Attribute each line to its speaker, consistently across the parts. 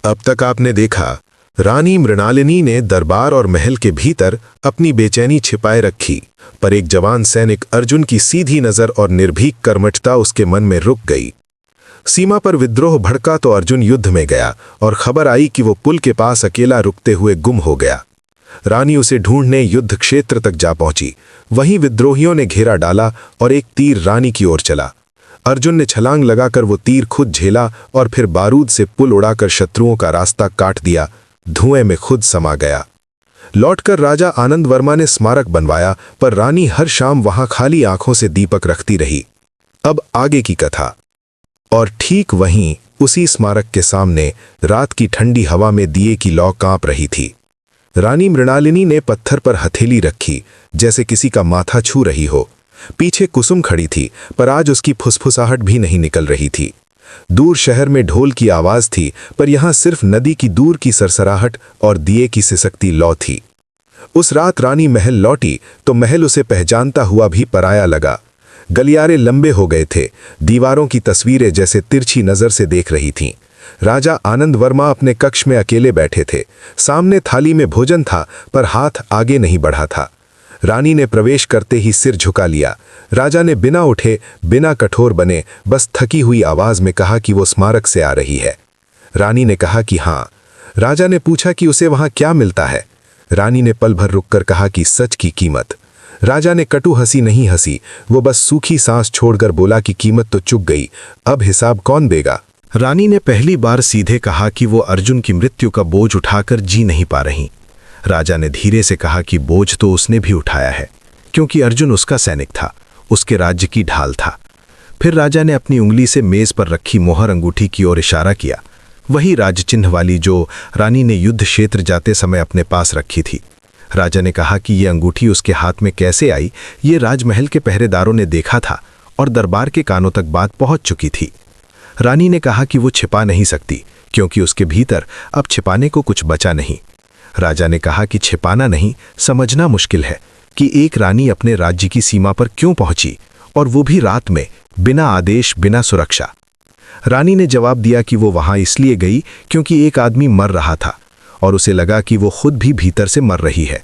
Speaker 1: अब तक आपने देखा, रानी मृणालिनी ने दरबार और महल के भीतर अपनी बेचैनी छिपाए रखी, पर एक जवान सैनिक अर्जुन की सीधी नजर और निर्भीक कर्मठता उसके मन में रुक गई। सीमा पर विद्रोह भड़का तो अर्जुन युद्ध में गया और खबर आई कि वो पुल के पास अकेला रुकते हुए गुम हो गया। रानी उसे ढूंढने युद्ध क्षेत्र तक जा पहुंची। वहीं विद्रोहियों ने घेरा डाला और एक तीर रानी की ओर चला। अर्जुन ने छलांग लगाकर वो तीर खुद झेला और फिर बारूद से पुल उड़ाकर शत्रुओं का रास्ता काट दिया, धुएं में खुद समा गया। लौटकर राजा आनंद वर्मा ने स्मारक बनवाया, पर रानी हर शाम वहां खाली आंखों से दीपक रखती रही। अब आगे की कथा। और ठीक वहीं उसी स्मारक के सामने रात की ठंडी हवा में दिए की लौ कांप रही थी। रानी मृणालिनी ने पत्थर पर हथेली रखी, जैसे किसी का माथा छू रही हो। पीछे कुसुम खड़ी थी, पर आज उसकी फुसफुसाहट भी नहीं निकल रही थी। दूर शहर में ढोल की आवाज थी, पर यहां सिर्फ नदी की दूर की सरसराहट और दिए की सिसकती लौ थी। उस रात रानी महल लौटी तो महल उसे पहचानता हुआ भी पराया लगा। गलियारे लंबे हो गए थे, दीवारों की तस्वीरें जैसे तिरछी नजर से देख रही थीं। राजा आनंद वर्मा अपने कक्ष में अकेले बैठे थे। सामने थाली में भोजन था, पर हाथ आगे नहीं बढ़ा था। रानी ने प्रवेश करते ही सिर झुका लिया। राजा ने बिना उठे, बिना कठोर बने, बस थकी हुई आवाज में कहा कि वो स्मारक से आ रही है। रानी ने कहा कि हाँ। राजा ने पूछा कि उसे वहां क्या मिलता है। रानी ने पल भर रुककर कहा कि सच की कीमत। राजा ने कटु हंसी नहीं हंसी, वो बस सूखी सांस छोड़कर बोला कि कीमत तो चुक गई, अब हिसाब कौन देगा।
Speaker 2: रानी ने पहली बार सीधे कहा कि वो अर्जुन की मृत्यु का बोझ उठाकर जी नहीं पा रही। राजा ने धीरे से कहा कि बोझ तो उसने भी उठाया है, क्योंकि अर्जुन उसका सैनिक था, उसके राज्य की ढाल था। फिर राजा ने अपनी उंगली से मेज पर रखी मोहर अंगूठी की ओर इशारा किया, वही राजचिन्ह वाली जो रानी ने युद्ध क्षेत्र जाते समय अपने पास रखी थी। राजा ने कहा कि ये अंगूठी उसके हाथ में कैसे आई, ये राजमहल के पहरेदारों ने देखा था और दरबार के कानों तक बात पहुंच चुकी थी। रानी ने कहा कि वो छिपा नहीं सकती, क्योंकि उसके भीतर अब छिपाने को कुछ बचा नहीं। राजा ने कहा कि छिपाना नहीं, समझना मुश्किल है कि एक रानी अपने राज्य की सीमा पर क्यों पहुंची, और वो भी रात में, बिना आदेश, बिना सुरक्षा। रानी ने जवाब दिया कि वो वहां इसलिए गई क्योंकि एक आदमी मर रहा था और उसे लगा कि वो खुद भी भीतर से मर रही है।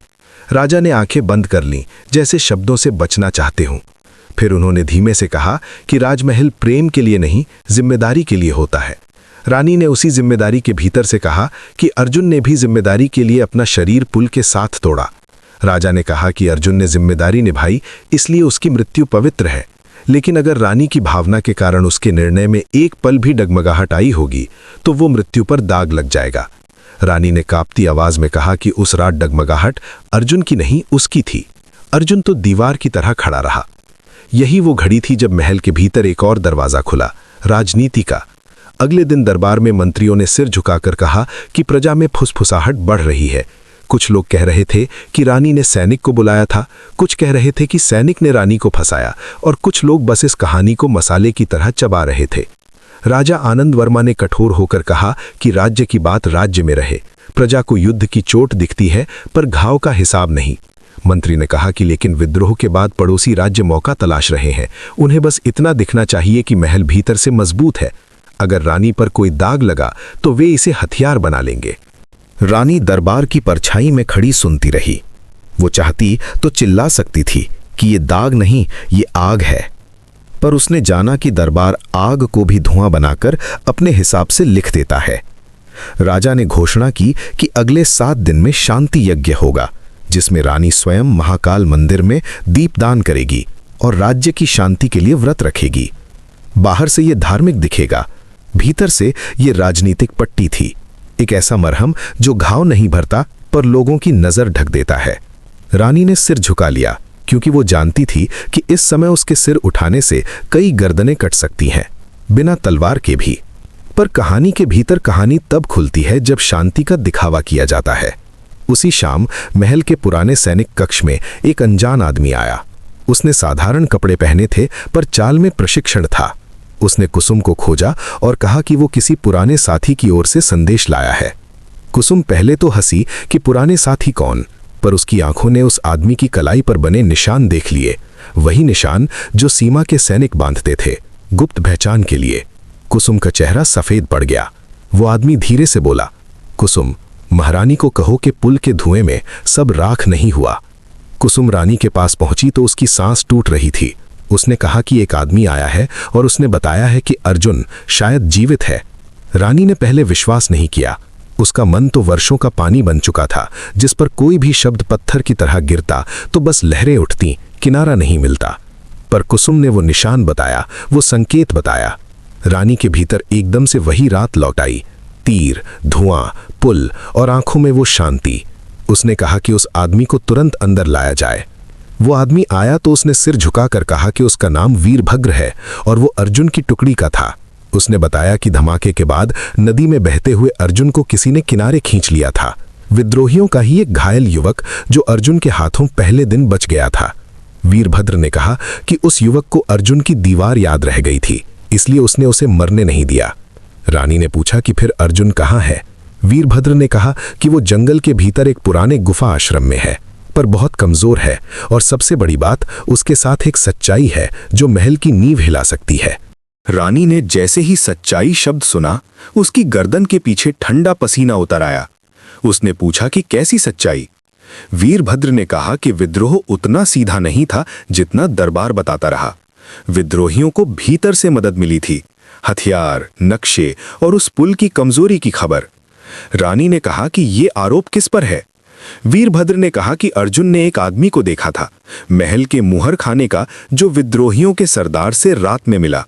Speaker 2: राजा ने आंखें बंद कर लीं, जैसे शब्दों से बचना चाहते हों। फिर उन्होंने धीमे से कहा कि राजमहल प्रेम के लिए नहीं, जिम्मेदारी के लिए होता है। रानी ने उसी जिम्मेदारी के भीतर से कहा कि अर्जुन ने भी जिम्मेदारी के लिए अपना शरीर पुल के साथ तोड़ा। राजा ने कहा कि अर्जुन ने जिम्मेदारी निभाई, इसलिए उसकी मृत्यु पवित्र है। लेकिन अगर रानी की भावना के कारण उसके निर्णय में एक पल भी डगमगाहट आई होगी, तो वो मृत्यु पर दाग लग जाएगा। रानी ने कांपती आवाज में कहा कि उस रात डगमगाहट अर्जुन की नहीं, उसकी थी। अर्जुन तो दीवार की तरह खड़ा रहा। यही वो घड़ी थी जब महल के भीतर एक और दरवाजा खुला, राजनीति का। अगले दिन दरबार में मंत्रियों ने सिर झुकाकर कहा कि प्रजा में फुसफुसाहट बढ़ रही है। कुछ लोग कह रहे थे कि रानी ने सैनिक को बुलाया था, कुछ कह रहे थे कि सैनिक ने रानी को फंसाया, और कुछ लोग बस इस कहानी को मसाले की तरह चबा रहे थे। राजा आनंद वर्मा ने कठोर होकर कहा कि राज्य की बात राज्य में रहे। प्रजा को युद्ध की चोट दिखती है, पर घाव का हिसाब नहीं। मंत्री ने कहा कि लेकिन विद्रोह के बाद पड़ोसी राज्य मौका तलाश रहे हैं, उन्हें बस इतना दिखना चाहिए कि महल भीतर से मजबूत है। अगर रानी पर कोई दाग लगा तो वे इसे हथियार बना लेंगे। रानी दरबार की परछाई में खड़ी सुनती रही। वो चाहती तो चिल्ला सकती थी कि ये दाग नहीं, ये आग है, पर उसने जाना कि दरबार आग को भी धुआं बनाकर अपने हिसाब से लिख देता है। राजा ने घोषणा की कि अगले 7 दिन में शांति यज्ञ होगा, जिसमें रानी स्वयं महाकाल मंदिर में दीपदान करेगी और राज्य की शांति के लिए व्रत रखेगी। बाहर से ये धार्मिक दिखेगा, भीतर से ये राजनीतिक पट्टी थी, एक ऐसा मरहम जो घाव नहीं भरता पर लोगों की नजर ढक देता है। रानी ने सिर झुका लिया, क्योंकि वो जानती थी कि इस समय उसके सिर उठाने से कई गर्दनें कट सकती हैं, बिना तलवार के भी। पर कहानी के भीतर कहानी तब खुलती है जब शांति का दिखावा किया जाता है। उसी शाम महल के पुराने सैनिक कक्ष में एक अनजान आदमी आया। उसने साधारण कपड़े पहने थे, पर चाल में प्रशिक्षण था। उसने कुसुम को खोजा और कहा कि वो किसी पुराने साथी की ओर से संदेश लाया है। कुसुम पहले तो हंसी कि पुराने साथी कौन, पर उसकी आंखों ने उस आदमी की कलाई पर बने निशान देख लिए, वही निशान जो सीमा के सैनिक बांधते थे, गुप्त पहचान के लिए। कुसुम का चेहरा सफेद पड़ गया। वो आदमी धीरे से बोला, कुसुम, महारानी को कहो कि पुल के धुएं में सब राख नहीं हुआ। कुसुम रानी के पास पहुंची तो उसकी सांस टूट रही थी। उसने कहा कि एक आदमी आया है और उसने बताया है कि अर्जुन शायद जीवित है। रानी ने पहले विश्वास नहीं किया। उसका मन तो वर्षों का पानी बन चुका था, जिस पर कोई भी शब्द पत्थर की तरह गिरता तो बस लहरें उठती, किनारा नहीं मिलता। पर कुसुम ने वो निशान बताया, वो संकेत बताया। रानी के भीतर एकदम से वही रात लौट आई, तीर, धुआं, पुल और आंखों में वो शांति। उसने कहा कि उस आदमी को तुरंत अंदर लाया जाए। वो आदमी आया तो उसने सिर झुकाकर कहा कि उसका नाम वीरभद्र है और वो अर्जुन की टुकड़ी का था। उसने बताया कि धमाके के बाद नदी में बहते हुए अर्जुन को किसी ने किनारे खींच लिया था। विद्रोहियों का ही एक घायल युवक जो अर्जुन के हाथों पहले दिन बच गया था। वीरभद्र ने कहा कि उस युवक को अर्जुन की दीवार याद रह गई थी, इसलिए उसने उसे मरने नहीं दिया। रानी ने पूछा कि फिर अर्जुन कहाँ है? वीरभद्र ने कहा कि वो जंगल के भीतर एक पुराने गुफा आश्रम में है, पर बहुत कमजोर है, और सबसे बड़ी बात, उसके साथ एक सच्चाई है जो महल की नींव हिला सकती है।
Speaker 3: रानी ने जैसे ही सच्चाई शब्द सुना, उसकी गर्दन के पीछे ठंडा पसीना उतर आया। उसने पूछा कि कैसी सच्चाई? वीरभद्र ने कहा कि विद्रोह उतना सीधा नहीं था जितना दरबार बताता रहा। विद्रोहियों को भीतर से मदद मिली थी, हथियार, नक्शे और उस पुल की कमजोरी की खबर। रानी ने कहा कि ये आरोप किस पर है? वीरभद्र ने कहा कि अर्जुन ने एक आदमी को देखा था, महल के मुहर खाने का, जो विद्रोहियों के सरदार से रात में मिला।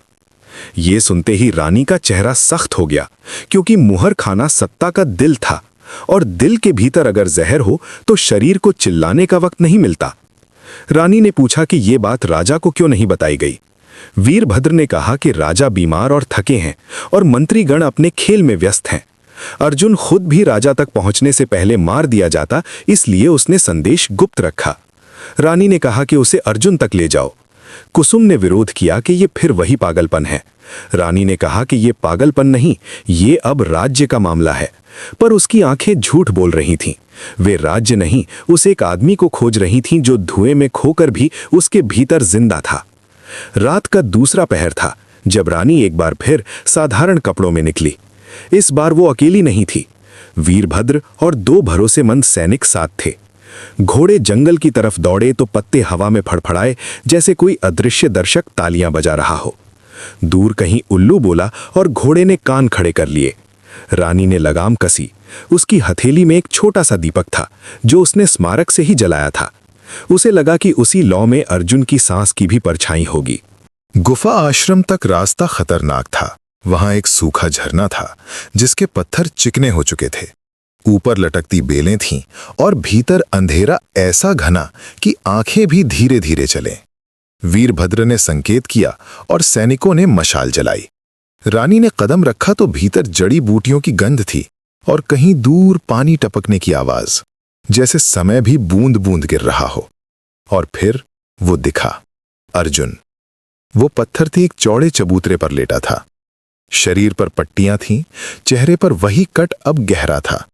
Speaker 3: ये सुनते ही रानी का चेहरा सख्त हो गया, क्योंकि मुहर खाना सत्ता का दिल था, और दिल के भीतर अगर जहर हो तो शरीर को चिल्लाने का वक्त नहीं मिलता। रानी ने पूछा कि ये बात राजा को क्यों नहीं बताई गई? वीरभद्र ने कहा कि राजा बीमार और थके हैं और मंत्रीगण अपने खेल में व्यस्त हैं। अर्जुन खुद भी राजा तक पहुंचने से पहले मार दिया जाता, इसलिए उसने संदेश गुप्त रखा। रानी ने कहा कि उसे अर्जुन तक ले जाओ। कुसुम ने विरोध किया कि ये फिर वही पागलपन है। रानी ने कहा कि ये पागलपन नहीं, ये अब राज्य का मामला है। पर उसकी आंखें झूठ बोल रही थीं। वे राज्य नहीं, उस एक आदमी को खोज रही थीं जो धुएं में खोकर भी उसके भीतर जिंदा था। रात का दूसरा पहर था जब रानी एक बार फिर साधारण कपड़ों में निकली। इस बार वो अकेली नहीं थी। वीरभद्र और 2 भरोसेमंद सैनिक साथ थे। घोड़े जंगल की तरफ दौड़े तो पत्ते हवा में फड़फड़ाए, जैसे कोई अदृश्य दर्शक तालियां बजा रहा हो। दूर कहीं उल्लू बोला और घोड़े ने कान खड़े कर लिए। रानी ने लगाम कसी। उसकी हथेली में एक छोटा सा दीपक था जो उसने स्मारक से ही जलाया था। उसे लगा कि उसी लौ में अर्जुन की सांस की भी परछाई होगी।
Speaker 2: गुफा आश्रम तक रास्ता खतरनाक था। वहां एक सूखा झरना था जिसके पत्थर चिकने हो चुके थे। ऊपर लटकती बेलें थीं और भीतर अंधेरा ऐसा घना कि आंखें भी धीरे धीरे चलें। वीरभद्र ने संकेत किया और सैनिकों ने मशाल जलाई। रानी ने कदम रखा तो भीतर जड़ी बूटियों की गंध थी और कहीं दूर पानी टपकने की आवाज, जैसे समय भी बूंद बूंद गिर रहा हो। और फिर वो दिखा, अर्जुन। वो पत्थर थी एक चौड़े चबूतरे पर लेटा था। शरीर पर पट्टियां थीं, चेहरे पर वही कट अब गहरा था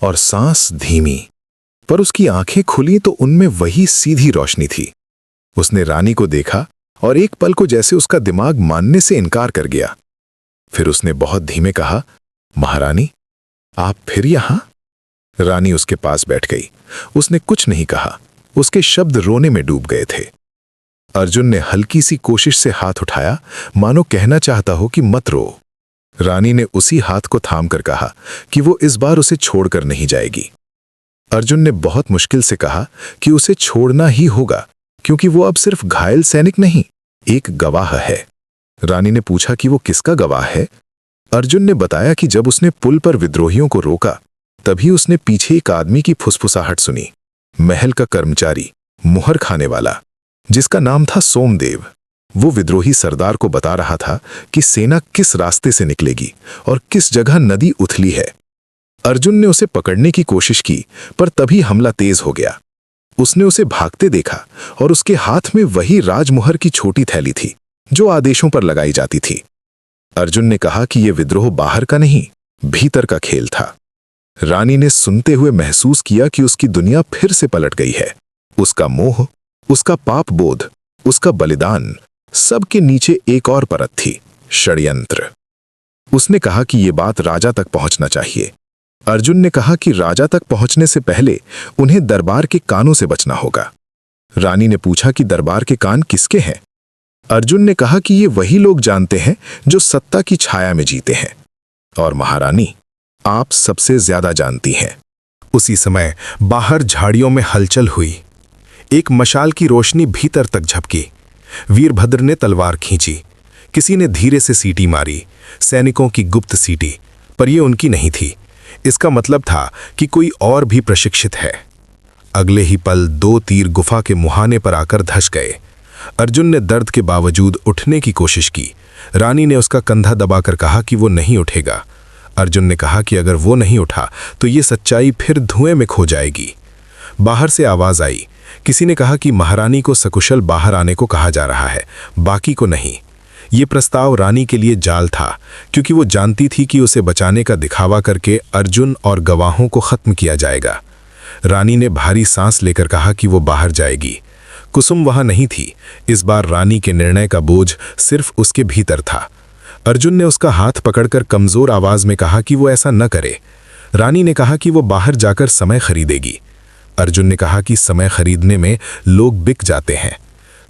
Speaker 2: और सांस धीमी। पर उसकी आंखें खुली तो उनमें वही सीधी रोशनी थी। उसने रानी को देखा और एक पल को जैसे उसका दिमाग मानने से इनकार कर गया। फिर उसने बहुत धीमे कहा, महारानी, आप फिर यहां? रानी उसके पास बैठ गई। उसने कुछ नहीं कहा। उसके शब्द रोने में डूब गए थे। अर्जुन ने हल्की सी कोशिश से हाथ उठाया, मानो कहना चाहता हो कि मत रो। रानी ने उसी हाथ को थामकर कहा कि वो इस बार उसे छोड़कर नहीं जाएगी। अर्जुन ने बहुत मुश्किल से कहा कि उसे छोड़ना ही होगा, क्योंकि वो अब सिर्फ घायल सैनिक नहीं, एक गवाह है। रानी ने पूछा कि वो किसका गवाह है? अर्जुन ने बताया कि जब उसने पुल पर विद्रोहियों को रोका, तभी उसने पीछे एक आदमी की फुसफुसाहट सुनी। महल का कर्मचारी, मुहर खाने वाला, जिसका नाम था सोमदेव। वो विद्रोही सरदार को बता रहा था कि सेना किस रास्ते से निकलेगी और किस जगह नदी उथली है। अर्जुन ने उसे पकड़ने की कोशिश की, पर तभी हमला तेज हो गया। उसने उसे भागते देखा और उसके हाथ में वही राजमुहर की छोटी थैली थी जो आदेशों पर लगाई जाती थी। अर्जुन ने कहा कि यह विद्रोह बाहर का नहीं, भीतर का खेल था। रानी ने सुनते हुए महसूस किया कि उसकी दुनिया फिर से पलट गई है। उसका मोह, उसका पाप बोध, उसका बलिदान, सबके नीचे एक और परत थी, षड्यंत्र।
Speaker 1: उसने कहा कि ये बात राजा तक पहुंचना चाहिए। अर्जुन ने कहा कि राजा तक पहुंचने से पहले उन्हें दरबार के कानों से बचना होगा। रानी ने पूछा कि दरबार के कान किसके हैं? अर्जुन ने कहा कि ये वही लोग जानते हैं जो सत्ता की छाया में जीते हैं, और महारानी, आप सबसे ज्यादा जानती हैं। उसी समय बाहर झाड़ियों में हलचल हुई। एक मशाल की रोशनी भीतर तक झपकी। वीरभद्र ने तलवार खींची। किसी ने धीरे से सीटी मारी, सैनिकों की गुप्त सीटी, पर यह उनकी नहीं थी। इसका मतलब था कि कोई और भी प्रशिक्षित है। अगले ही पल 2 तीर गुफा के मुहाने पर आकर धस गए। अर्जुन ने दर्द के बावजूद उठने की कोशिश की। रानी ने उसका कंधा दबाकर कहा कि वो नहीं उठेगा। अर्जुन ने कहा कि अगर वो नहीं उठा तो ये सच्चाई फिर धुएं में खो जाएगी। बाहर से आवाज आई। किसी ने कहा कि महारानी को सकुशल बाहर आने को कहा जा रहा है, बाकी को नहीं। ये प्रस्ताव रानी के लिए जाल था, क्योंकि वो जानती थी कि उसे बचाने का दिखावा करके अर्जुन और गवाहों को खत्म किया जाएगा। रानी ने भारी सांस लेकर कहा कि वो बाहर जाएगी। कुसुम वहां नहीं थी। इस बार रानी के निर्णय का बोझ सिर्फ उसके भीतर था। अर्जुन ने उसका हाथ पकड़कर कमजोर आवाज में कहा कि वो ऐसा न करे। रानी ने कहा कि वो बाहर जाकर समय खरीदेगी। अर्जुन ने कहा कि समय खरीदने में लोग बिक जाते हैं।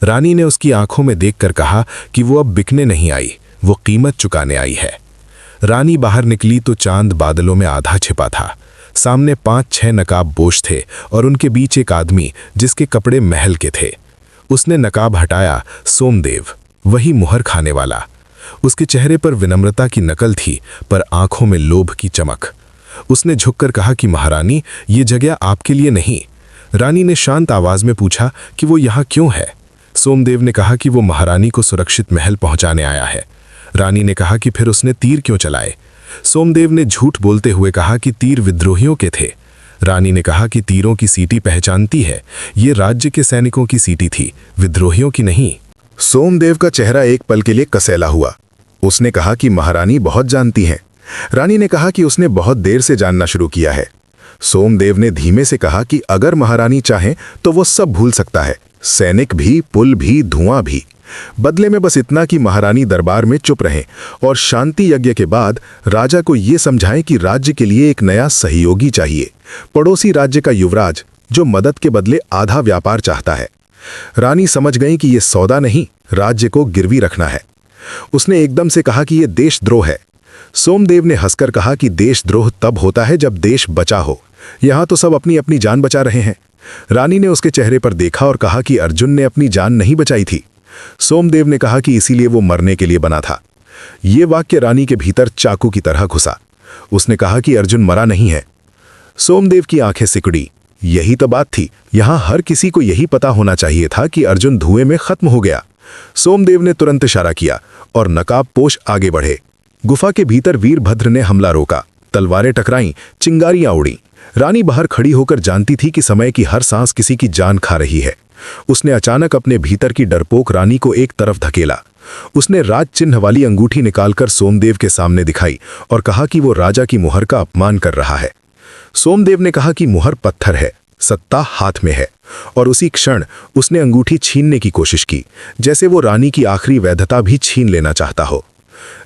Speaker 1: रानी ने उसकी आंखों में देखकर कहा कि वो अब बिकने नहीं आई, वो कीमत चुकाने आई है। रानी बाहर निकली तो चांद बादलों में आधा छिपा था। सामने 5-6 नकाबपोश थे और उनके बीच एक आदमी जिसके कपड़े महल के थे। उसने नकाब हटाया। सोमदेव, वही मुहर खाने वाला। उसके चेहरे पर विनम्रता की नकल थी, पर आंखों में लोभ की चमक। उसने झुककर कहा कि महारानी, ये जगह आपके लिए नहीं। रानी ने शांत आवाज में पूछा कि वो यहाँ क्यों है। सोमदेव ने कहा कि वो महारानी को सुरक्षित महल पहुंचाने आया है। रानी ने कहा कि फिर उसने तीर क्यों चलाए। सोमदेव ने झूठ बोलते हुए कहा कि तीर विद्रोहियों के थे। रानी ने कहा कि तीरों की सीटी पहचानती है, ये राज्य के सैनिकों की सीटी थी, विद्रोहियों की नहीं। सोमदेव का चेहरा एक पल के लिए कसेला हुआ। उसने कहा कि महारानी बहुत जानती हैं। रानी ने कहा कि उसने बहुत देर से जानना शुरू किया है। सोमदेव ने धीमे से कहा कि अगर महारानी चाहें तो वो सब भूल सकता है, सैनिक भी, पुल भी, धुआं भी। बदले में बस इतना कि महारानी दरबार में चुप रहें और शांति यज्ञ के बाद राजा को ये समझाएं कि राज्य के लिए एक नया सहयोगी चाहिए, पड़ोसी राज्य का युवराज जो मदद के बदले आधा व्यापार चाहता है। रानी समझ गई कि यह सौदा नहीं, राज्य को गिरवी रखना है। उसने एकदम से कहा कि यह देशद्रोह है। सोमदेव ने हंसकर कहा कि देशद्रोह तब होता है जब देश बचा हो। यहां तो सब अपनी अपनी जान बचा रहे हैं। रानी ने उसके चेहरे पर देखा और कहा कि अर्जुन ने अपनी जान नहीं बचाई थी। सोमदेव ने कहा कि इसीलिए वो मरने के लिए बना था। ये वाक्य रानी के भीतर चाकू की तरह घुसा। उसने कहा कि अर्जुन मरा नहीं है। सोमदेव की आंखें सिकुड़ी। यही तो बात थी, यहां हर किसी को यही पता होना चाहिए था कि अर्जुन धुएं में खत्म हो गया। सोमदेव ने तुरंत इशारा किया और नकाबपोश आगे बढ़े। गुफा के भीतर वीरभद्र ने हमला रोका। तलवारें टकराईं, चिंगारियां उड़ी। रानी बाहर खड़ी होकर जानती थी कि समय की हर सांस किसी की जान खा रही है। उसने अचानक अपने भीतर की डरपोक रानी को एक तरफ धकेला। उसने राज चिन्ह वाली अंगूठी निकालकर सोमदेव के सामने दिखाई और कहा कि वो राजा की मुहर का अपमान कर रहा है। सोमदेव ने कहा कि मुहर पत्थर है, सत्ता हाथ में है, और उसी क्षण उसने अंगूठी छीनने की कोशिश की, जैसे वो रानी की आखिरी वैधता भी छीन लेना चाहता हो।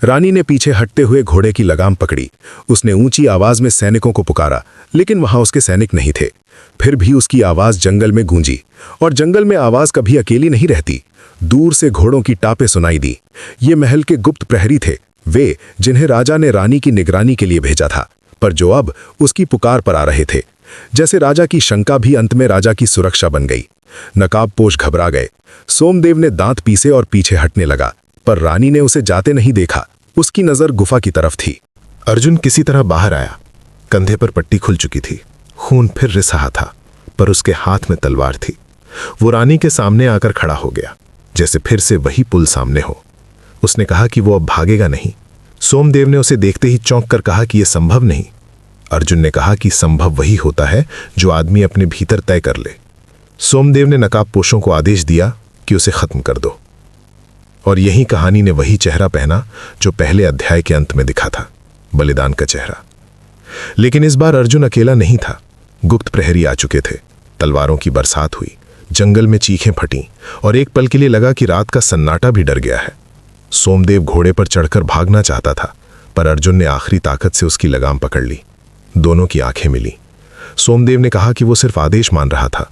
Speaker 1: रानी ने पीछे हटते हुए घोड़े की लगाम पकड़ी। उसने ऊंची आवाज में सैनिकों को पुकारा, लेकिन वहां उसके सैनिक नहीं थे। फिर भी उसकी आवाज जंगल में गूंजी, और जंगल में आवाज कभी अकेली नहीं रहती। दूर से घोड़ों की टापें सुनाई दी। ये महल के गुप्त प्रहरी थे, वे जिन्हें राजा ने रानी की निगरानी के लिए भेजा था, पर जो अब उसकी पुकार पर आ रहे थे। जैसे राजा की शंका भी अंत में राजा की सुरक्षा बन गई। नकाबपोश घबरा गए। सोमदेव ने दांत पीसे और पीछे हटने लगा, पर रानी ने उसे जाते नहीं देखा। उसकी नजर गुफा की तरफ थी। अर्जुन किसी तरह बाहर आया। कंधे पर पट्टी खुल चुकी थी, खून फिर रिस रहा था, पर उसके हाथ में तलवार थी। वो रानी के सामने आकर खड़ा हो गया, जैसे फिर से वही पुल सामने हो। उसने कहा कि वो अब भागेगा नहीं। सोमदेव ने उसे देखते ही चौंक कर कहा कि यह संभव नहीं। अर्जुन ने कहा कि संभव वही होता है जो आदमी अपने भीतर तय कर ले। सोमदेव ने नकाबपोशों को आदेश दिया कि उसे खत्म कर दो, और यही कहानी ने वही चेहरा पहना जो पहले अध्याय के अंत में दिखा था, बलिदान का चेहरा। लेकिन इस बार अर्जुन अकेला नहीं था। गुप्त प्रहरी आ चुके थे। तलवारों की बरसात हुई, जंगल में चीखें फटीं, और एक पल के लिए लगा कि रात का सन्नाटा भी डर गया है। सोमदेव घोड़े पर चढ़कर भागना चाहता था, पर अर्जुन ने आखिरी ताकत से उसकी लगाम पकड़ ली। दोनों की आंखें मिली। सोमदेव ने कहा कि वो सिर्फ आदेश मान रहा था।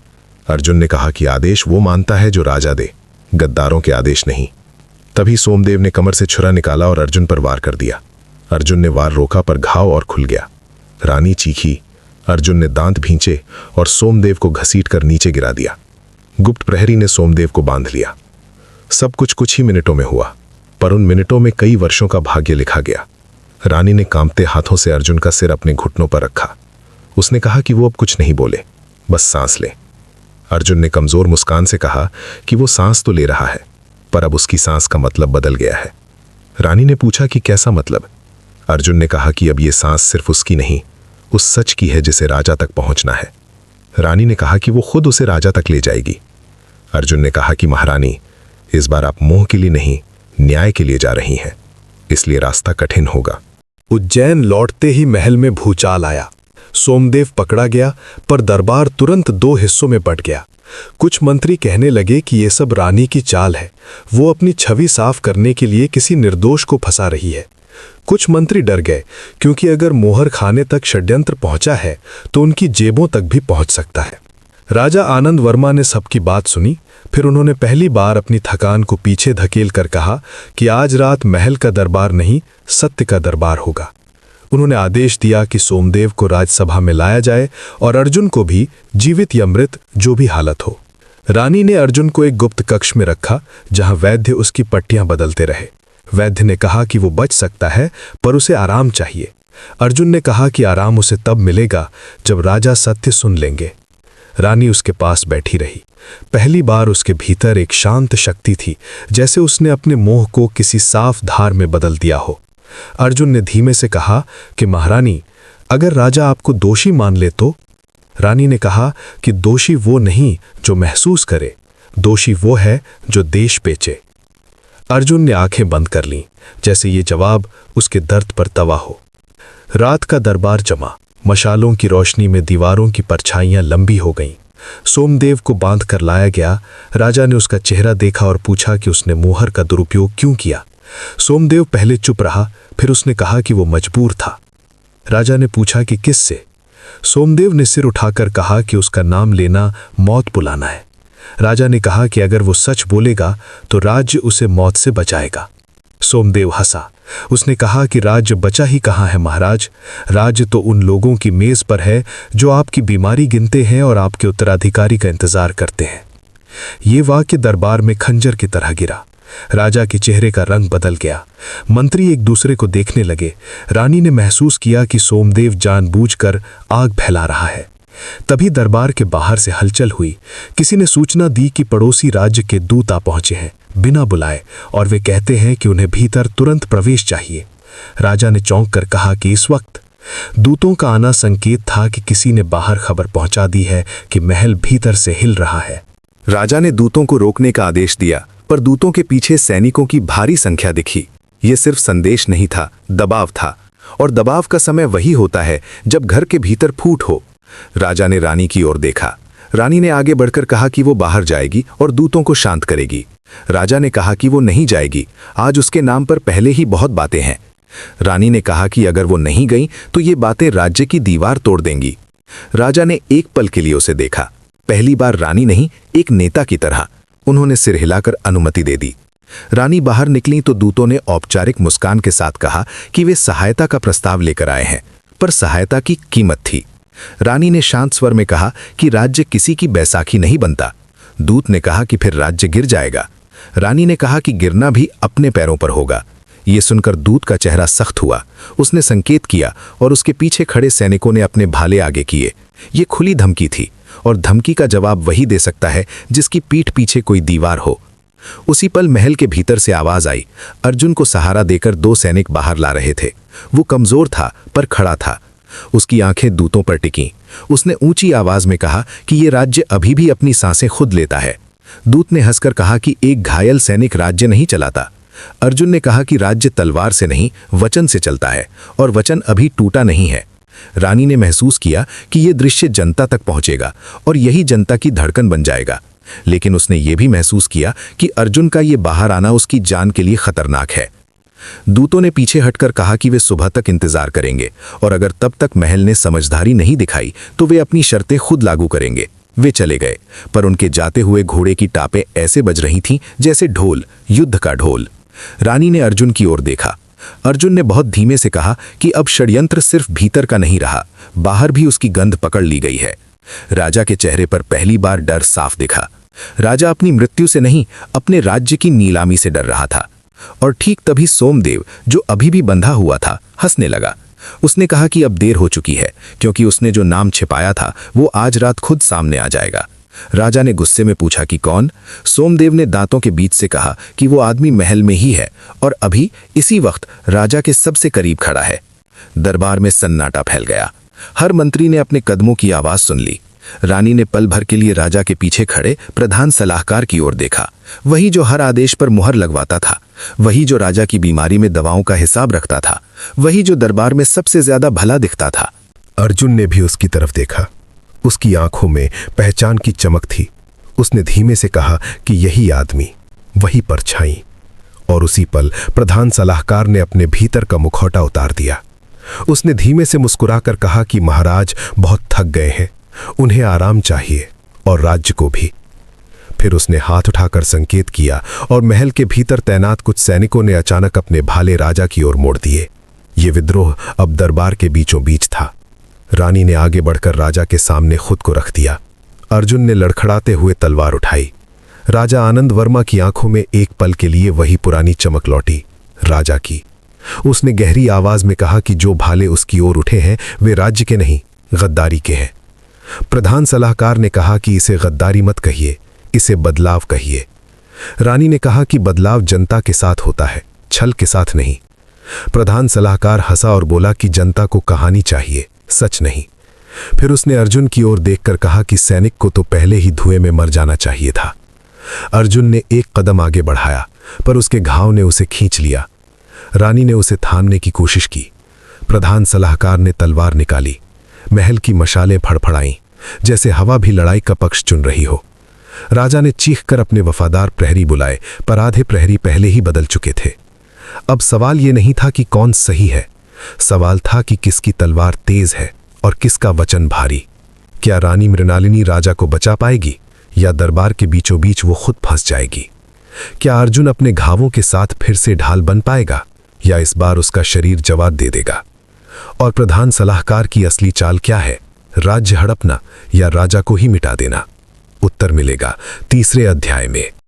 Speaker 1: अर्जुन ने कहा कि आदेश वो मानता है जो राजा दे, गद्दारों के आदेश नहीं। तभी सोमदेव ने कमर से छुरा निकाला और अर्जुन पर वार कर दिया। अर्जुन ने वार रोका पर घाव और खुल गया। रानी चीखी। अर्जुन ने दांत भींचे और सोमदेव को घसीट कर नीचे गिरा दिया। गुप्त प्रहरी ने सोमदेव को बांध लिया। सब कुछ ही मिनटों में हुआ, पर उन मिनटों में कई वर्षों का भाग्य लिखा गया। रानी ने कांपते हाथों से अर्जुन का सिर अपने घुटनों पर रखा। उसने कहा कि वो अब कुछ नहीं बोले, बस सांस ले। अर्जुन ने कमजोर मुस्कान से कहा कि वो सांस तो ले रहा है, पर अब उसकी सांस का मतलब बदल गया है। रानी ने पूछा कि कैसा मतलब? अर्जुन ने कहा कि अब ये सांस सिर्फ उसकी नहीं, उस सच की है जिसे राजा तक पहुंचना है। रानी ने कहा कि वो खुद उसे राजा तक ले जाएगी। अर्जुन ने कहा कि महारानी, इस बार आप मोह के लिए नहीं, न्याय के लिए जा रही हैं, इसलिए रास्ता कठिन होगा।
Speaker 2: उज्जैन लौटते ही महल में भूचाल आया। सोमदेव पकड़ा गया, पर दरबार तुरंत दो हिस्सों में बंट गया। कुछ मंत्री कहने लगे कि ये सब रानी की चाल है, वो अपनी छवि साफ करने के लिए किसी निर्दोष को फंसा रही है। कुछ मंत्री डर गए, क्योंकि अगर मोहर खाने तक षड्यंत्र पहुंचा है तो उनकी जेबों तक भी पहुंच सकता है। राजा आनंद वर्मा ने सबकी बात सुनी। फिर उन्होंने पहली बार अपनी थकान को पीछे धकेल कर कहा कि आज रात महल का दरबार नहीं, सत्य का दरबार होगा। उन्होंने आदेश दिया कि सोमदेव को राजसभा में लाया जाए और अर्जुन को भी, जीवित या मृत जो भी हालत हो। रानी ने अर्जुन को एक गुप्त कक्ष में रखा, जहां वैद्य उसकी पट्टियां बदलते रहे। वैद्य ने कहा कि वो बच सकता है, पर उसे आराम चाहिए। अर्जुन ने कहा कि आराम उसे तब मिलेगा जब राजा सत्य सुन लेंगे। रानी उसके पास बैठी रही। पहली बार उसके भीतर एक शांत शक्ति थी, जैसे उसने अपने मोह को किसी साफ धार में बदल दिया हो। अर्जुन ने धीमे से कहा कि महारानी, अगर राजा आपको दोषी मान ले तो? रानी ने कहा कि दोषी वो नहीं जो महसूस करे, दोषी वो है जो देश बेचे। अर्जुन ने आंखें बंद कर लीं, जैसे ये जवाब उसके दर्द पर तवा हो। रात का दरबार जमा। मशालों की रोशनी में दीवारों की परछाइयां लंबी हो गईं। सोमदेव को बांध कर लाया गया। राजा ने उसका चेहरा देखा और पूछा कि उसने मोहर का दुरुपयोग क्यों किया। सोमदेव पहले चुप रहा, फिर उसने कहा कि वो मजबूर था। राजा ने पूछा कि किससे? सोमदेव ने सिर उठाकर कहा कि उसका नाम लेना मौत बुलाना है। राजा ने कहा कि अगर वो सच बोलेगा तो राज्य उसे मौत से बचाएगा। सोमदेव हंसा। उसने कहा कि राज्य बचा ही कहाँ है महाराज, राज्य तो उन लोगों की मेज पर है जो आपकी बीमारी गिनते हैं और आपके उत्तराधिकारी का इंतजार करते हैं। ये वाक्य दरबार में खंजर की तरह गिरा। राजा के चेहरे का रंग बदल गया। मंत्री एक दूसरे को देखने लगे। रानी ने महसूस किया कि सोमदेव जानबूझकर आग फैला रहा है। तभी दरबार के बाहर से हलचल हुई। किसी ने सूचना दी कि पड़ोसी राज्य के दूत आ पहुंचे हैं बिना बुलाए, और वे कहते हैं कि उन्हें भीतर तुरंत प्रवेश चाहिए। राजा ने चौंक कर कहा कि इस वक्त? दूतों का आना संकेत था कि किसी ने बाहर खबर पहुंचा दी है कि महल भीतर से हिल रहा है।
Speaker 3: राजा ने दूतों को रोकने का आदेश दिया, पर दूतों के पीछे सैनिकों की भारी संख्या दिखी। ये सिर्फ संदेश नहीं था, दबाव था, और दबाव का समय वही होता है जब घर के भीतर फूट हो। राजा ने रानी की ओर देखा। रानी ने आगे बढ़कर कहा कि वो बाहर जाएगी और दूतों को शांत करेगी। राजा ने कहा कि वो नहीं जाएगी, आज उसके नाम पर पहले ही बहुत बातें हैं। रानी ने कहा कि अगर वो नहीं गई तो ये बातें राज्य की दीवार तोड़ देंगी। राजा ने एक पल के लिए उसे देखा, पहली बार रानी नहीं, एक नेता की तरह। उन्होंने सिर हिलाकर अनुमति दे दी। रानी बाहर निकली तो दूतों ने औपचारिक मुस्कान के साथ कहा कि वे सहायता का प्रस्ताव लेकर आए हैं, पर सहायता की कीमत थी। रानी ने शांत स्वर में कहा कि राज्य किसी की बैसाखी नहीं बनता। दूत ने कहा कि फिर राज्य गिर जाएगा। रानी ने कहा कि गिरना भी अपने पैरों पर होगा। ये सुनकर दूत का चेहरा सख्त हुआ। उसने संकेत किया और उसके पीछे खड़े सैनिकों ने अपने भाले आगे किए। ये खुली धमकी थी, और धमकी का जवाब वही दे सकता है जिसकी पीठ पीछे कोई दीवार हो। उसी पल महल के भीतर से आवाज आई। अर्जुन को सहारा देकर दो सैनिक बाहर ला रहे थे। वो कमजोर था, पर खड़ा था। उसकी आंखें दूतों पर टिकीं। उसने ऊंची आवाज में कहा कि ये राज्य अभी भी अपनी सांसें खुद लेता है। दूत ने हंसकर कहा कि एक घायल सैनिक राज्य नहीं चलाता। अर्जुन ने कहा कि राज्य तलवार से नहीं, वचन से चलता है, और वचन अभी टूटा नहीं है। रानी ने महसूस किया कि यह दृश्य जनता तक पहुंचेगा और यही जनता की धड़कन बन जाएगा। लेकिन उसने ये भी महसूस किया कि अर्जुन का ये बाहर आना उसकी जान के लिए खतरनाक है। दूतों ने पीछे हटकर कहा कि वे सुबह तक इंतजार करेंगे और अगर तब तक महल ने समझदारी नहीं दिखाई तो वे अपनी शर्तें खुद लागू करेंगे। वे चले गए, पर उनके जाते हुए घोड़े की टापें ऐसे बज रही थीं जैसे ढोल, युद्ध का ढोल। रानी ने अर्जुन की ओर देखा। अर्जुन ने बहुत धीमे से कहा कि अब षड्यंत्र सिर्फ भीतर का नहीं रहा, बाहर भी उसकी गंध पकड़ ली गई है। राजा के चेहरे पर पहली बार डर साफ दिखा। राजा अपनी मृत्यु से नहीं, अपने राज्य की नीलामी से डर रहा था। और ठीक तभी सोमदेव, जो अभी भी बंधा हुआ था, हंसने लगा। उसने कहा कि अब देर हो चुकी है, क्योंकि उसने जो नाम छिपाया था वो आज रात खुद सामने आ जाएगा। राजा ने गुस्से में पूछा कि कौन? सोमदेव ने दांतों के बीच से कहा कि वो आदमी महल में ही है और अभी इसी वक्त राजा के सबसे करीब खड़ा है। दरबार में सन्नाटा फैल गया। हर मंत्री ने अपने कदमों की आवाज सुन ली। रानी ने पल भर के लिए राजा के पीछे खड़े प्रधान सलाहकार की ओर देखा। वही जो हर आदेश पर मुहर लगवाता था, वही जो राजा की बीमारी में दवाओं का हिसाब रखता था, वही जो दरबार में सबसे ज्यादा भला दिखता था।
Speaker 2: अर्जुन ने भी उसकी तरफ देखा। उसकी आंखों में पहचान की चमक थी। उसने धीमे से कहा कि यही आदमी, वही परछाई। और उसी पल प्रधान सलाहकार ने अपने भीतर का मुखौटा उतार दिया। उसने धीमे से मुस्कुराकर कहा कि महाराज बहुत थक गए हैं, उन्हें आराम चाहिए और राज्य को भी। फिर उसने हाथ उठाकर संकेत किया और महल के भीतर तैनात कुछ सैनिकों ने अचानक अपने भाले राजा की ओर मोड़ दिए। ये विद्रोह अब दरबार के बीचों बीच था। रानी ने आगे बढ़कर राजा के सामने खुद को रख दिया। अर्जुन ने लड़खड़ाते हुए तलवार उठाई। राजा आनंद वर्मा की आंखों में एक पल के लिए वही पुरानी चमक लौटी, राजा की। उसने गहरी आवाज में कहा कि जो भाले उसकी ओर उठे हैं वे राज्य के नहीं, गद्दारी के हैं। प्रधान सलाहकार ने कहा कि इसे गद्दारी मत कहिए, इसे बदलाव कहिए। रानी ने कहा कि बदलाव जनता के साथ होता है, छल के साथ नहीं। प्रधान सलाहकार हंसा और बोला कि जनता को कहानी चाहिए, सच नहीं। फिर उसने अर्जुन की ओर देखकर कहा कि सैनिक को तो पहले ही धुएं में मर जाना चाहिए था। अर्जुन ने एक कदम आगे बढ़ाया, पर उसके घाव ने उसे खींच लिया। रानी ने उसे थामने की कोशिश की। प्रधान सलाहकार ने तलवार निकाली। महल की मशालें फड़फड़ाईं, जैसे हवा भी लड़ाई का पक्ष चुन रही हो। राजा ने चीखकर अपने वफादार प्रहरी बुलाए, पर आधे प्रहरी पहले ही बदल चुके थे। अब सवाल ये नहीं था कि कौन सही है, सवाल था कि किसकी तलवार तेज है और किसका वचन भारी। क्या रानी मृणालिनी राजा को बचा पाएगी या दरबार के बीचों बीच वो खुद फंस जाएगी? क्या अर्जुन अपने घावों के साथ फिर से ढाल बन पाएगा या इस बार उसका शरीर जवाब दे देगा? और प्रधान सलाहकार की असली चाल क्या है, राज्य हड़पना या राजा को ही मिटा देना? उत्तर मिलेगा तीसरे अध्याय में।